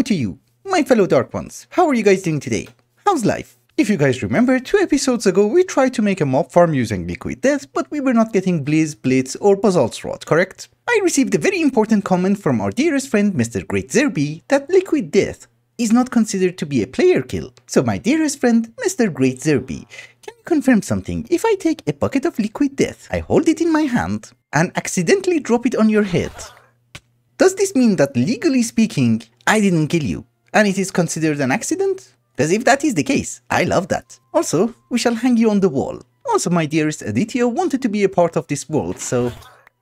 to you, my fellow Dark Ones. How are you guys doing today? How's life? If you guys remember, 2 episodes ago we tried to make a mob farm using Liquid Death, but we were not getting Blizz, Blitz or Basalt's Rot, correct? I received a very important comment from our dearest friend Mr. Great Zerby that Liquid Death is not considered to be a player kill. So my dearest friend Mr. Great Zerby, can you confirm something? If I take a bucket of Liquid Death, I hold it in my hand and accidentally drop it on your head, does this mean that legally speaking, I didn't kill you and it is considered an accident? Because if that is the case, I love that. Also, we shall hang you on the wall. Also, my dearest Aditya wanted to be a part of this world, so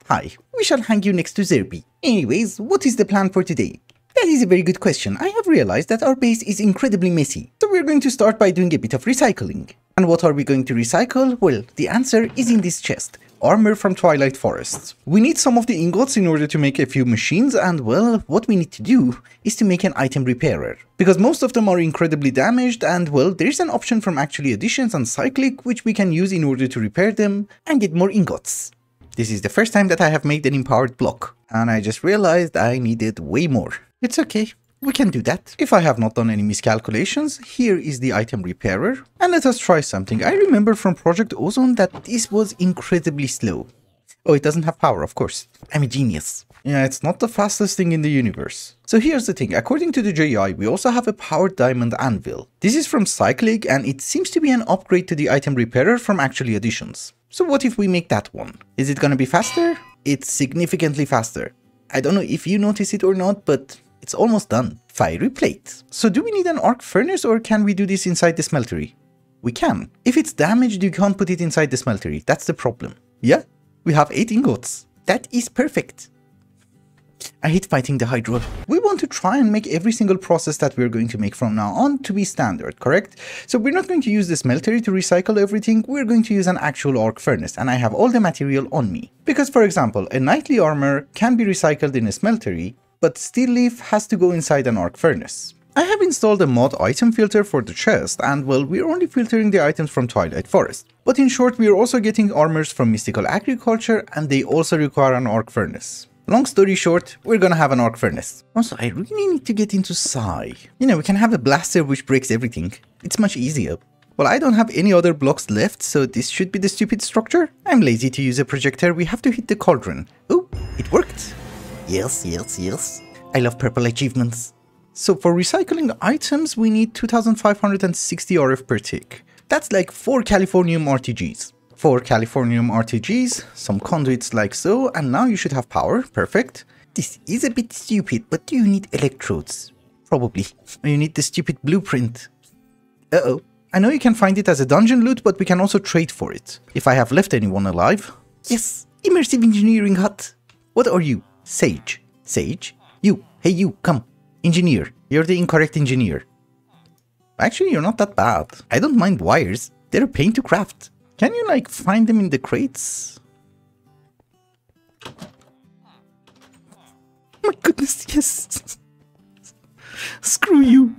hi, we shall hang you next to Zerby. Anyways, what is the plan for today? That is a very good question. I have realized that our base is incredibly messy, so we're going to start by doing a bit of recycling. And what are we going to recycle? Well, the answer is in this chest. Armor from Twilight Forest. We need some of the ingots in order to make a few machines, and well, what we need to do is to make an item repairer. Because most of them are incredibly damaged, and well, there is an option from Actually Additions and Cyclic which we can use in order to repair them and get more ingots. This is the first time that I have made an empowered block, and I just realized I needed way more. It's okay. We can do that. If I have not done any miscalculations, here is the item repairer. And let us try something. I remember from Project Ozone that this was incredibly slow. Oh, it doesn't have power, of course. I'm a genius. Yeah, it's not the fastest thing in the universe. So here's the thing. According to the JI, we also have a powered diamond anvil. This is from Cyclic and it seems to be an upgrade to the item repairer from Actually Additions. So what if we make that one? Is it gonna be faster? It's significantly faster. I don't know if you notice it or not, but it's almost done. Fiery plate. So do we need an arc furnace or can we do this inside the smeltery? We can. If it's damaged, you can't put it inside the smeltery. That's the problem. Yeah, we have 8 ingots. That is perfect. I hate fighting the Hydra. We want to try and make every single process that we're going to make from now on to be standard, correct? So we're not going to use the smeltery to recycle everything, we're going to use an actual arc furnace, and I have all the material on me. Because for example, a knightly armor can be recycled in a smeltery, but steel leaf has to go inside an arc furnace. I have installed a mod item filter for the chest, and well, we're only filtering the items from Twilight Forest. But in short, we're also getting armors from Mystical Agriculture, and they also require an arc furnace. Long story short, we're gonna have an arc furnace. Also, I really need to get into Psi. You know, we can have a blaster which breaks everything. It's much easier. Well, I don't have any other blocks left, so this should be the stupid structure. I'm lazy to use a projector, we have to hit the cauldron. Oh, it worked. Yes. I love purple achievements. So for recycling items, we need 2560 RF per tick. That's like 4 Californium RTGs. 4 Californium RTGs, some conduits like so, and now you should have power. Perfect. This is a bit stupid, but do you need electrodes? Probably. Or you need the stupid blueprint. Uh-oh. I know you can find it as a dungeon loot, but we can also trade for it. If I have left anyone alive. Yes, immersive engineering hut. What are you? Sage. Sage? You. Hey you, come. Engineer. You're the incorrect engineer. Actually, you're not that bad. I don't mind wires. They're a pain to craft. Can you like find them in the crates? My goodness, yes. Screw you.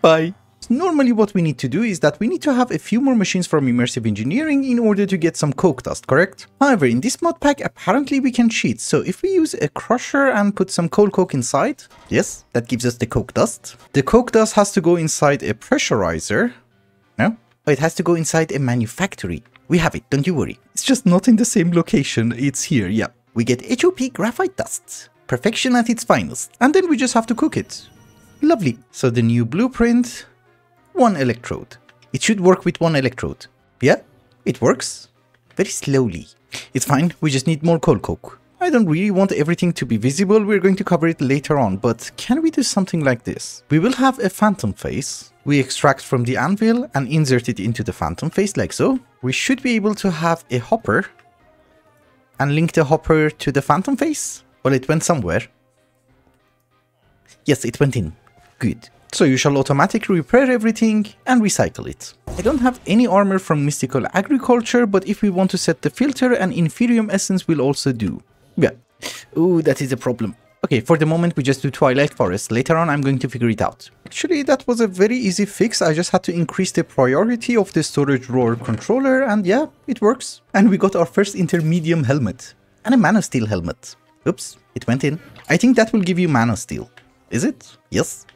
Bye. Normally what we need to do is that we need to have a few more machines from immersive engineering in order to get some coke dust, correct? However, in this mod pack apparently we can cheat, so if we use a crusher and put some coal coke inside, yes, that gives us the coke dust. The coke dust has to go inside a pressurizer. No? Oh, it has to go inside a manufactory. We have it, don't you worry. It's just not in the same location, it's here, yeah. We get HOP graphite dust. Perfection at its finest. And then we just have to cook it. Lovely. So the new blueprint... 1 electrode. It should work with 1 electrode. Yeah, it works. Very slowly. It's fine, we just need more coal coke. I don't really want everything to be visible, we're going to cover it later on, but can we do something like this? We will have a phantom face. We extract from the anvil and insert it into the phantom face like so. We should be able to have a hopper and link the hopper to the phantom face. Well, it went somewhere. Yes, it went in. Good. So you shall automatically repair everything and recycle it. I don't have any armor from Mystical Agriculture, but if we want to set the filter, an Inferium Essence will also do. Yeah. Ooh, that is a problem. Okay, for the moment we just do Twilight Forest. Later on I'm going to figure it out. Actually, that was a very easy fix. I just had to increase the priority of the storage drawer controller and yeah, it works. And we got our first intermedium helmet. And a Manosteel helmet. Oops, it went in. I think that will give you Manosteel. Is it? Yes.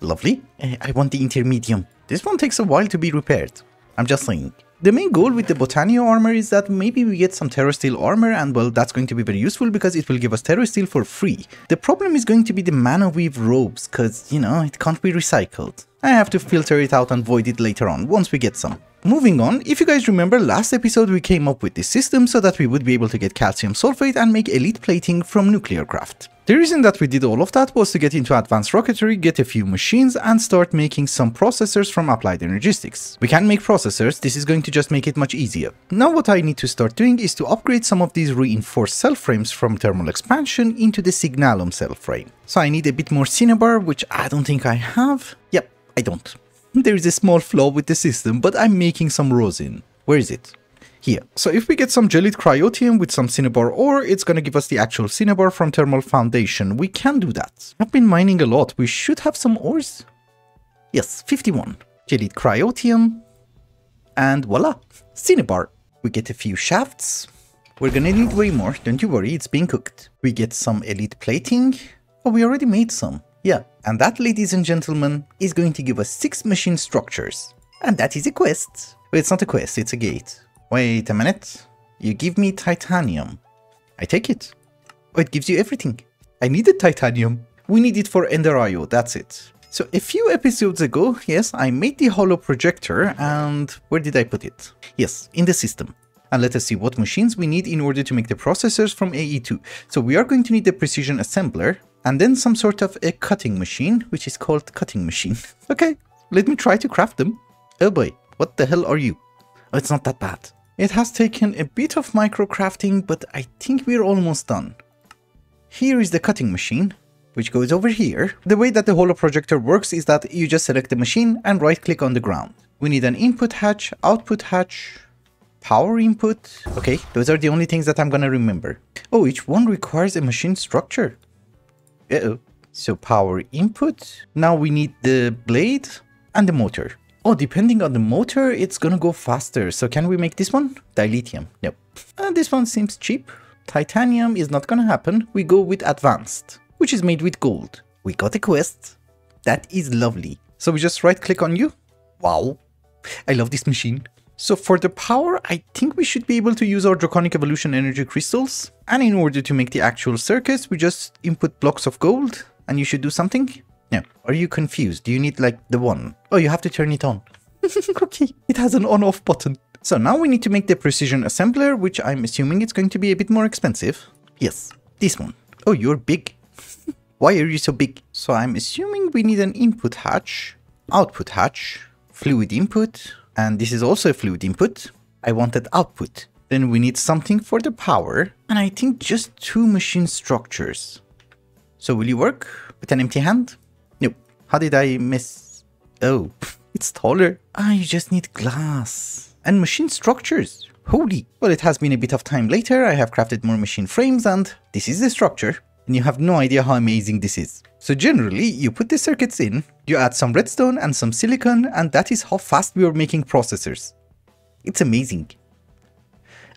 Lovely. I want the intermedium. This one takes a while to be repaired. I'm just saying. The main goal with the Botanio armor is that maybe we get some Terrasteel armor, and well, that's going to be very useful because it will give us Terrasteel for free. The problem is going to be the Mana Weave robes, cause, you know, it can't be recycled. I have to filter it out and void it later on, once we get some. Moving on, if you guys remember last episode we came up with this system so that we would be able to get calcium sulfate and make elite plating from nuclear craft. The reason that we did all of that was to get into advanced rocketry, get a few machines and start making some processors from Applied Energistics. We can make processors, this is going to just make it much easier. Now what I need to start doing is to upgrade some of these reinforced cell frames from thermal expansion into the Signalum cell frame. So I need a bit more cinnabar, which I don't think I have. Yep, I don't. There is a small flaw with the system, but I'm making some rosin. Where is it? Here. So if we get some gelid cryotium with some cinnabar ore, it's gonna give us the actual cinnabar from Thermal Foundation. We can do that. I've been mining a lot. We should have some ores. Yes, 51. Gelid cryotium. And voila, cinnabar. We get a few shafts. We're gonna need way more. Don't you worry, it's being cooked. We get some elite plating. Oh, we already made some. Yeah, and that, ladies and gentlemen, is going to give us 6 machine structures. And that is a quest. Well, it's not a quest, it's a gate. Wait a minute. You give me titanium. I take it. Oh, it gives you everything. I needed titanium. We need it for Ender IO, that's it. So a few episodes ago, yes, I made the holo projector, and where did I put it? Yes, in the system. And let us see what machines we need in order to make the processors from AE2. So we are going to need the precision assembler, and then some sort of a cutting machine, which is called cutting machine. Okay, let me try to craft them. Oh boy, what the hell are you? Oh, it's not that bad. It has taken a bit of micro crafting, but I think we're almost done. Here is the cutting machine, which goes over here. The way that the holo projector works is that you just select the machine and right click on the ground. We need an input hatch, output hatch, power input. Okay, those are the only things that I'm gonna remember. Oh, each one requires a machine structure. Uh-oh. So power input. Now we need the blade and the motor. Oh, depending on the motor, it's gonna go faster. So can we make this one? Dilithium. Nope. This one seems cheap. Titanium is not gonna happen. We go with advanced, which is made with gold. We got a quest. That is lovely. So we just right click on you. Wow. I love this machine. So for the power, I think we should be able to use our Draconic Evolution energy crystals. And in order to make the actual circuits, we just input blocks of gold and you should do something. No, are you confused? Do you need like the one? Oh, you have to turn it on. Okay, it has an on-off button. So now we need to make the precision assembler, which I'm assuming it's going to be a bit more expensive. Yes, this one. Oh, you're big. Why are you so big? So I'm assuming we need an input hatch, output hatch, fluid input, and this is also a fluid input. I wanted output. Then we need something for the power, and I think just 2 machine structures. So will you work with an empty hand? Nope. How did I miss? Oh, it's taller. You just need glass and machine structures. Holy. Well, it has been a bit of time later. I have crafted more machine frames, and this is the structure. And you have no idea how amazing this is. So generally, you put the circuits in, you add some redstone and some silicon, and that is how fast we are making processors. It's amazing.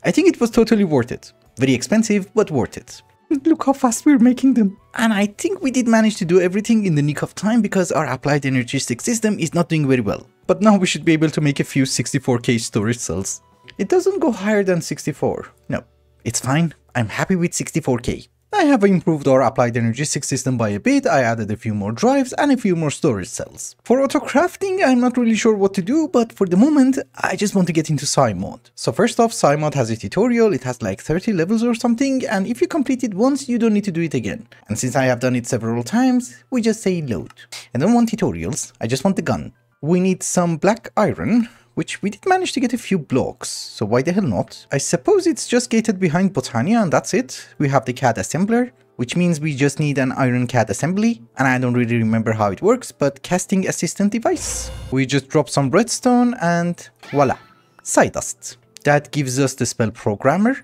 I think it was totally worth it. Very expensive, but worth it. Look how fast we're making them. And I think we did manage to do everything in the nick of time because our Applied Energistic system is not doing very well. But now we should be able to make a few 64K storage cells. It doesn't go higher than 64. No, it's fine. I'm happy with 64K. I have improved our Applied Energistic system by a bit. I added a few more drives and a few more storage cells. For auto crafting, I'm not really sure what to do, but for the moment, I just want to get into Psi mode. So first off, Psi mode has a tutorial. It has like 30 levels or something, and if you complete it once, you don't need to do it again. And since I have done it several times, we just say load. I don't want tutorials, I just want the gun. We need some black iron, which we did manage to get a few blocks, so why the hell not? I suppose it's just gated behind Botania and that's it. We have the CAD assembler, which means we just need an iron CAD assembly, and I don't really remember how it works, but casting assistant device. We just drop some redstone and voila, Psi-dust. That gives us the spell programmer.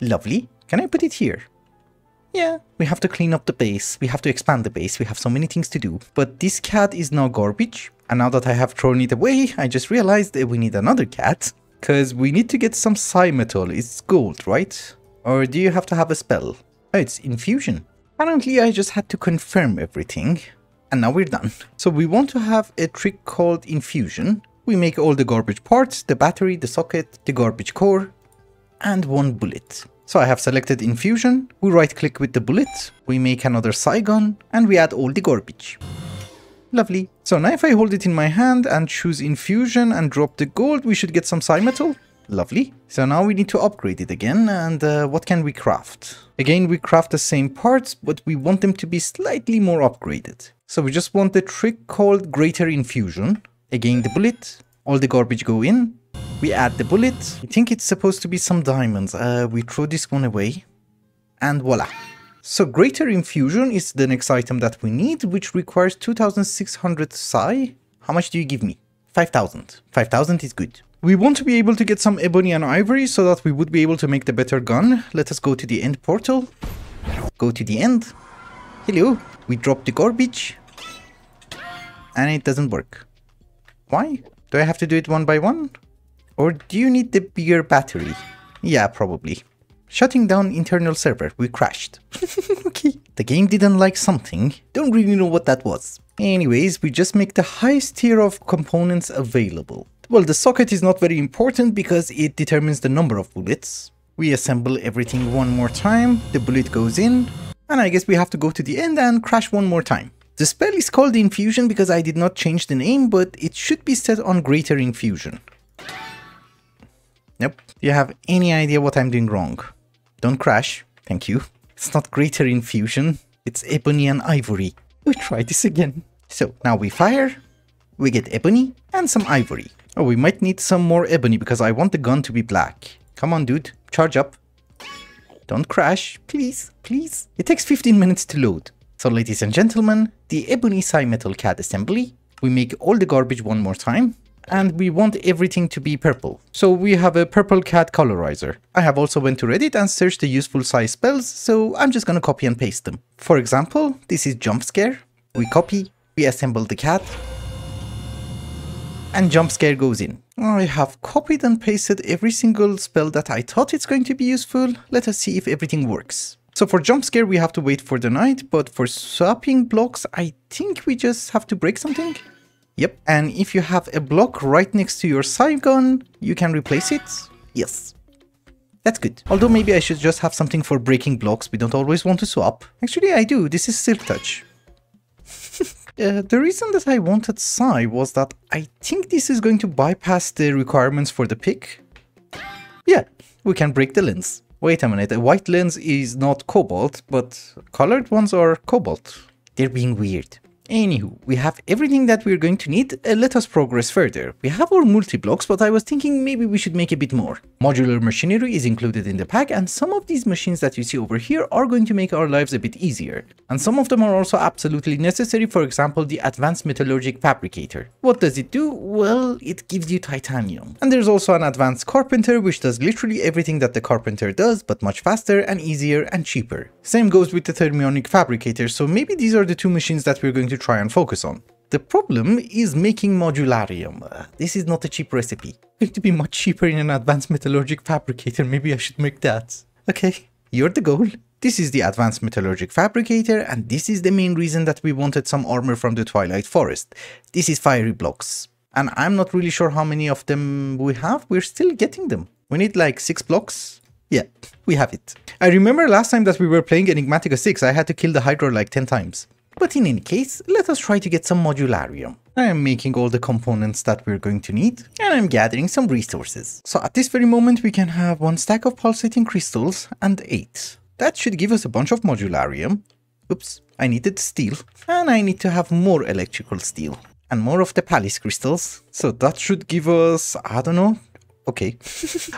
Lovely. Can I put it here? Yeah, we have to clean up the base, we have to expand the base, we have so many things to do. But this CAD is now garbage. And now that I have thrown it away, I just realized that we need another CAD. Because we need to get some Psi metal. It's gold, right? Or do you have to have a spell? Oh, it's infusion. Apparently I just had to confirm everything. And now we're done. So we want to have a trick called infusion. We make all the garbage parts, the battery, the socket, the garbage core, and one bullet. So I have selected infusion, we right click with the bullet, we make another psi gun, and we add all the garbage. Lovely. So now if I hold it in my hand and choose infusion and drop the gold, we should get some psi metal. Lovely. So now we need to upgrade it again, and what can we craft? Again, we craft the same parts, but we want them to be slightly more upgraded. So we just want the trick called greater infusion. Again, the bullet, all the garbage go in. We add the bullet. I think it's supposed to be some diamonds. We throw this one away. And voila. So greater infusion is the next item that we need, which requires 2600 psi. How much do you give me? 5000. 5000 is good. We want to be able to get some ebony and ivory so that we would be able to make the better gun. Let us go to the end portal. Go to the end. Hello. We drop the garbage. And it doesn't work. Why? Do I have to do it one by one? Or do you need the bigger battery? Yeah, probably. Shutting down internal server. We crashed. Okay. The game didn't like something. Don't really know what that was. Anyways, we just make the highest tier of components available. Well, the socket is not very important because it determines the number of bullets. We assemble everything one more time. The bullet goes in. And I guess we have to go to the end and crash one more time. The spell is called Infusion because I did not change the name, but it should be set on Greater Infusion. Nope. Do you have any idea what I'm doing wrong? Don't crash. Thank you. It's not Greater Infusion. It's Ebony and Ivory. We try this again. So now we fire. We get Ebony and some Ivory. Oh, we might need some more Ebony because I want the gun to be black. Come on, dude. Charge up. Don't crash. Please, please. It takes 15 minutes to load. So ladies and gentlemen, the Ebony Psi Metal CAD assembly. We make all the garbage one more time. And we want everything to be purple. So we have a purple CAD colorizer. I have also went to Reddit and searched the useful psi spells, so I'm just gonna copy and paste them. For example, this is jump scare. We copy, we assemble the CAD, and jump scare goes in. I have copied and pasted every single spell that I thought it's going to be useful. Let us see if everything works. So for jump scare we have to wait for the night, but for swapping blocks I think we just have to break something. Yep, and if you have a block right next to your psi gun, you can replace it. Yes. That's good. Although maybe I should just have something for breaking blocks. We don't always want to swap. Actually, I do. This is Silk Touch. The reason that I wanted psi was that I think this is going to bypass the requirements for the pick. Yeah, we can break the lens. Wait a minute, a white lens is not cobalt, but colored ones are cobalt. They're being weird. Anywho, we have everything that we're going to need. Let us progress further. We have our multi-blocks, but I was thinking maybe we should make a bit more. Modular machinery is included in the pack, and some of these machines that you see over here are going to make our lives a bit easier. And some of them are also absolutely necessary, for example, the Advanced Metallurgic Fabricator. What does it do? Well, it gives you titanium. And there's also an Advanced Carpenter, which does literally everything that the Carpenter does, but much faster and easier and cheaper. Same goes with the Thermionic Fabricator, so maybe these are the two machines that we're going to try and focus on. The problem is making modularium. This is not a cheap recipe. It's going to be much cheaper in an Advanced Metallurgic Fabricator. Maybe I should make that. Okay, you're the goal. This is the Advanced Metallurgic Fabricator, and this is the main reason that we wanted some armor from the Twilight Forest. This is fiery blocks. And I'm not really sure how many of them we have. We're still getting them. We need like 6 blocks. Yeah, we have it. I remember last time that we were playing Enigmatica 6, I had to kill the Hydra like 10 times. But in any case, let us try to get some modularium. I am making all the components that we're going to need, and I'm gathering some resources. So at this very moment we can have 1 stack of pulsating crystals and 8. That should give us a bunch of modularium. Oops, I needed steel. And I need to have more electrical steel. And more of the Palace crystals. So that should give us, I don't know. Okay.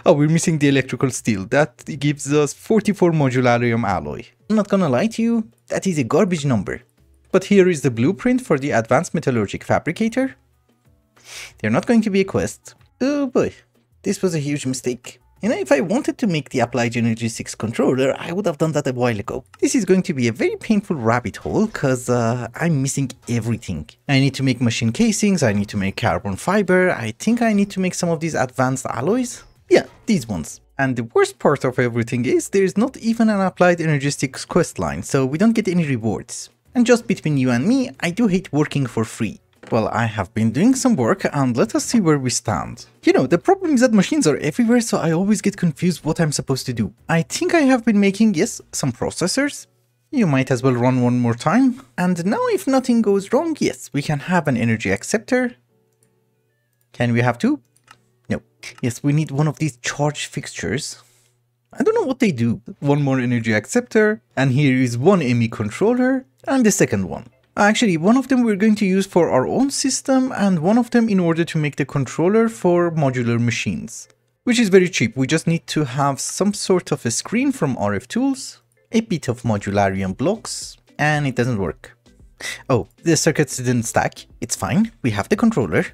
Oh, we're missing the electrical steel. That gives us 44 modularium alloy. I'm not gonna lie to you, that is a garbage number. But here is the blueprint for the Advanced Metallurgic Fabricator. They're not going to be a quest. Oh boy, this was a huge mistake. You know, if I wanted to make the Applied Energy 6 controller, I would have done that a while ago. This is going to be a very painful rabbit hole, because I'm missing everything. I need to make machine casings, I need to make carbon fiber, I think I need to make some of these advanced alloys. Yeah, these ones. And the worst part of everything is there is not even an applied energistics quest line, so we don't get any rewards. And just between you and me, I do hate working for free. Well, I have been doing some work and let us see where we stand. You know, the problem is that machines are everywhere, so I always get confused what I'm supposed to do. I think I have been making, yes, some processors. You might as well run one more time. And now if nothing goes wrong, yes, we can have an energy acceptor. Can we have two? No. Yes, we need one of these charge fixtures. I don't know what they do. One more energy acceptor, and here is one ME controller, and the second one. Actually, one of them we're going to use for our own system, and one of them in order to make the controller for modular machines. Which is very cheap, we just need to have some sort of a screen from RF Tools, a bit of modularium blocks, and it doesn't work. Oh, the circuits didn't stack, it's fine, we have the controller.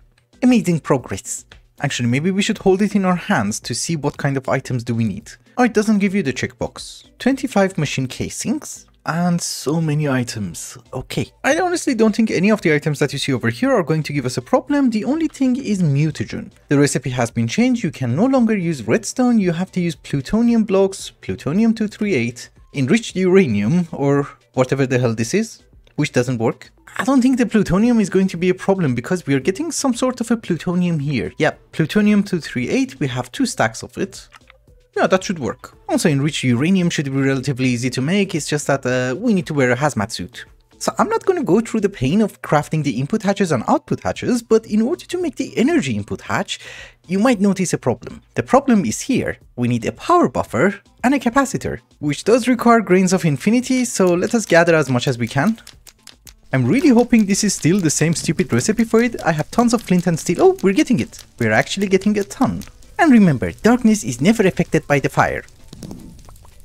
Amazing progress. Actually, maybe we should hold it in our hands to see what kind of items do we need. Oh, it doesn't give you the checkbox. 25 machine casings. And so many items. Okay. I honestly don't think any of the items that you see over here are going to give us a problem. The only thing is mutagen. The recipe has been changed. You can no longer use redstone. You have to use plutonium blocks, plutonium-238, enriched uranium, or whatever the hell this is, which doesn't work. I don't think the plutonium is going to be a problem because we are getting some sort of a plutonium here. Yeah, plutonium-238, we have 2 stacks of it. Yeah, that should work. Also, enriched uranium should be relatively easy to make, it's just that we need to wear a hazmat suit. So I'm not going to go through the pain of crafting the input hatches and output hatches, but in order to make the energy input hatch, you might notice a problem. The problem is here. We need a power buffer and a capacitor, which does require grains of infinity, so let us gather as much as we can. I'm really hoping this is still the same stupid recipe for it. I have tons of flint and steel. Oh, we're getting it. We're actually getting a ton. And remember, darkness is never affected by the fire.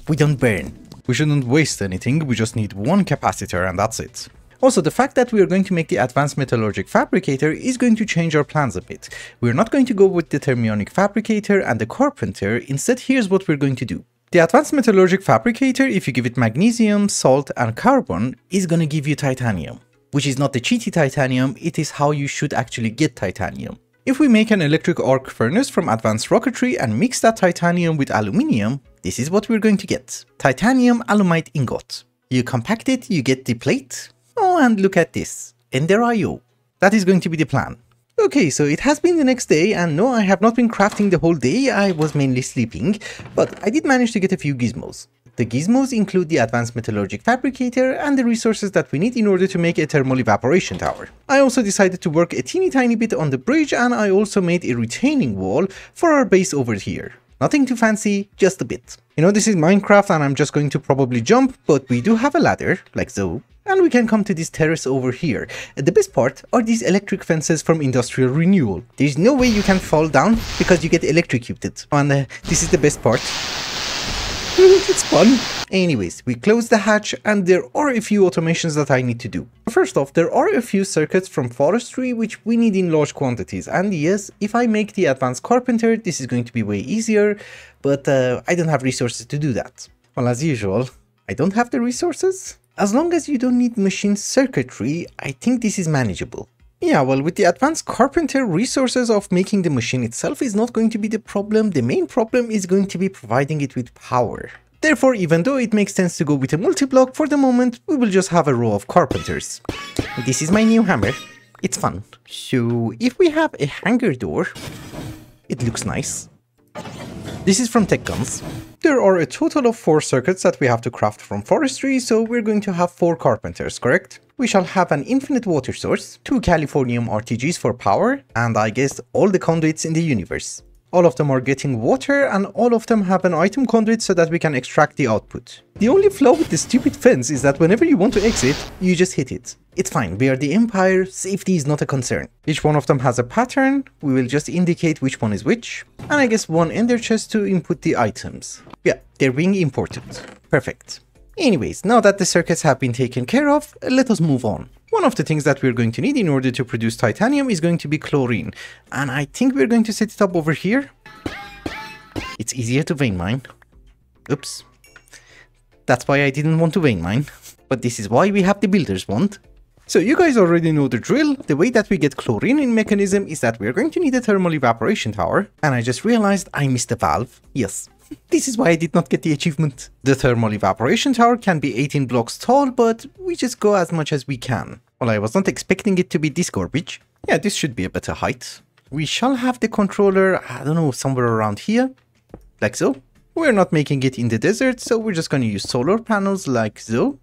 We don't burn. We shouldn't waste anything, we just need one capacitor and that's it. Also, the fact that we are going to make the Advanced Metallurgic Fabricator is going to change our plans a bit. We're not going to go with the Thermionic Fabricator and the Carpenter, instead here's what we're going to do. The Advanced Metallurgic Fabricator, if you give it magnesium, salt and carbon, is going to give you titanium. Which is not the cheaty titanium, it is how you should actually get titanium. If we make an electric arc furnace from advanced rocketry and mix that titanium with aluminium, this is what we're going to get. Titanium alumite ingot. You compact it, you get the plate. Oh, and look at this. Ender IO. That is going to be the plan. Okay, so it has been the next day, and no, I have not been crafting the whole day, I was mainly sleeping, but I did manage to get a few gizmos. The gizmos include the Advanced Metallurgic Fabricator and the resources that we need in order to make a thermal evaporation tower. I also decided to work a teeny tiny bit on the bridge, and I also made a retaining wall for our base over here. Nothing too fancy, just a bit. You know, this is Minecraft and I'm just going to probably jump, but we do have a ladder, like so. And we can come to this terrace over here. The best part are these electric fences from Industrial Renewal. There's no way you can fall down because you get electrocuted. And this is the best part. It's fun. Anyways, we close the hatch and there are a few automations that I need to do. First off, there are a few circuits from forestry which we need in large quantities, and yes, if I make the advanced carpenter, this is going to be way easier, but I don't have resources to do that. Well, as usual, I don't have the resources. As long as you don't need machine circuitry, I think this is manageable. Yeah, well, with the advanced carpenter, resources of making the machine itself is not going to be the problem. The main problem is going to be providing it with power. Therefore, even though it makes sense to go with a multi-block, for the moment, we will just have a row of carpenters. This is my new hammer. It's fun. So, if we have a hangar door, it looks nice. This is from Tech Guns. There are a total of 4 circuits that we have to craft from forestry, so we're going to have 4 carpenters, correct? We shall have an infinite water source, 2 Californium RTGs for power, and I guess all the conduits in the universe. All of them are getting water, and all of them have an item conduit so that we can extract the output. The only flaw with the stupid fence is that whenever you want to exit, you just hit it. It's fine, we are the Empire, safety is not a concern. Each one of them has a pattern, we will just indicate which one is which, and I guess one ender chest to input the items. Yeah, they're being imported. Perfect. Anyways, now that the circuits have been taken care of, let us move on. One of the things that we're going to need in order to produce titanium is going to be chlorine, and I think we're going to set it up over here. It's easier to vein mine. Oops. That's why I didn't want to vein mine, but this is why we have the builder's wand. So you guys already know the drill. The way that we get chlorine in Mekanism is that we're going to need a thermal evaporation tower, and I just realized I missed a valve. Yes. This is why I did not get the achievement. The thermal evaporation tower can be 18 blocks tall, but we just go as much as we can. Well, I was not expecting it to be this garbage. Yeah, this should be a better height. We shall have the controller, I don't know, somewhere around here. Like so. We're not making it in the desert, so we're just going to use solar panels like so.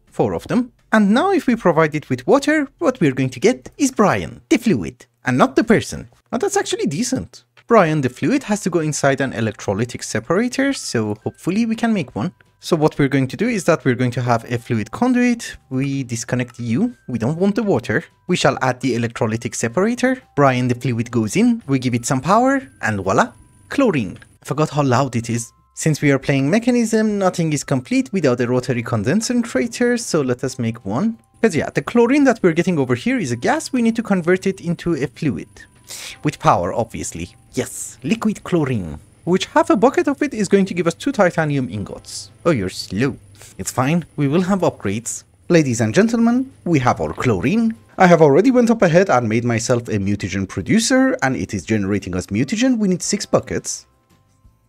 4 of them. And now if we provide it with water, what we're going to get is Brian, the fluid, and not the person. Now that's actually decent. Brian, the fluid, has to go inside an electrolytic separator, so hopefully we can make one. So what we're going to do is that we're going to have a fluid conduit. We disconnect you. We don't want the water. We shall add the electrolytic separator. Brian, the fluid, goes in. We give it some power, and voila, chlorine. I forgot how loud it is. Since we are playing mechanism, nothing is complete without a rotary condensator, so let us make one. Because yeah, the chlorine that we're getting over here is a gas. We need to convert it into a fluid. With power, obviously. Yes, liquid chlorine. Which half a bucket of it is going to give us 2 titanium ingots. Oh, you're slow. It's fine, we will have upgrades. Ladies and gentlemen, we have our chlorine. I have already went up ahead and made myself a mutagen producer, and it is generating us mutagen. We need 6 buckets.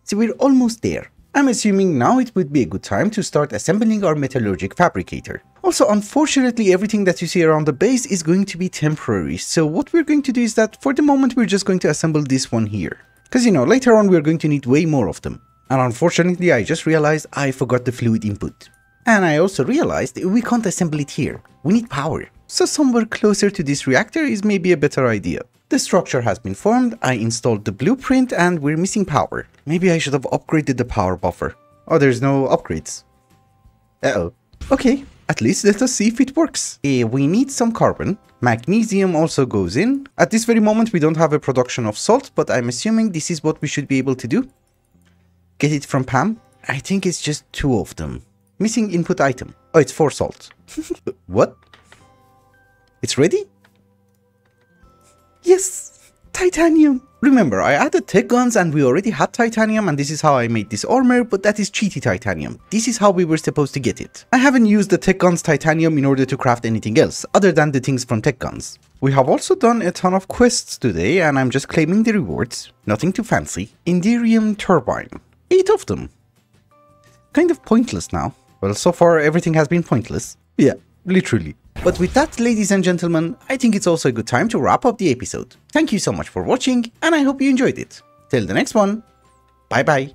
So we're almost there. I'm assuming now it would be a good time to start assembling our metallurgic fabricator. Also, unfortunately, everything that you see around the base is going to be temporary. So what we're going to do is that for the moment, we're just going to assemble this one here. Because, you know, later on, we're going to need way more of them. And unfortunately, I just realized I forgot the fluid input. And I also realized we can't assemble it here. We need power. So somewhere closer to this reactor is maybe a better idea. The structure has been formed, I installed the blueprint, and we're missing power. Maybe I should have upgraded the power buffer. Oh, there's no upgrades. Uh-oh. Okay, at least let us see if it works. We need some carbon. Magnesium also goes in. At this very moment, we don't have a production of salt, but I'm assuming this is what we should be able to do. Get it from Pam? I think it's just 2 of them. Missing input item. Oh, it's 4 salt. What? It's ready? Yes! Titanium! Remember, I added tech guns and we already had titanium, and this is how I made this armor, but that is cheaty titanium. This is how we were supposed to get it. I haven't used the tech guns titanium in order to craft anything else, other than the things from tech guns. We have also done a ton of quests today, and I'm just claiming the rewards. Nothing too fancy. Inderium turbine. 8 of them. Kind of pointless now. Well, so far everything has been pointless. Yeah, literally. But with that, ladies and gentlemen, I think it's also a good time to wrap up the episode. Thank you so much for watching, and I hope you enjoyed it. Till the next one, bye bye.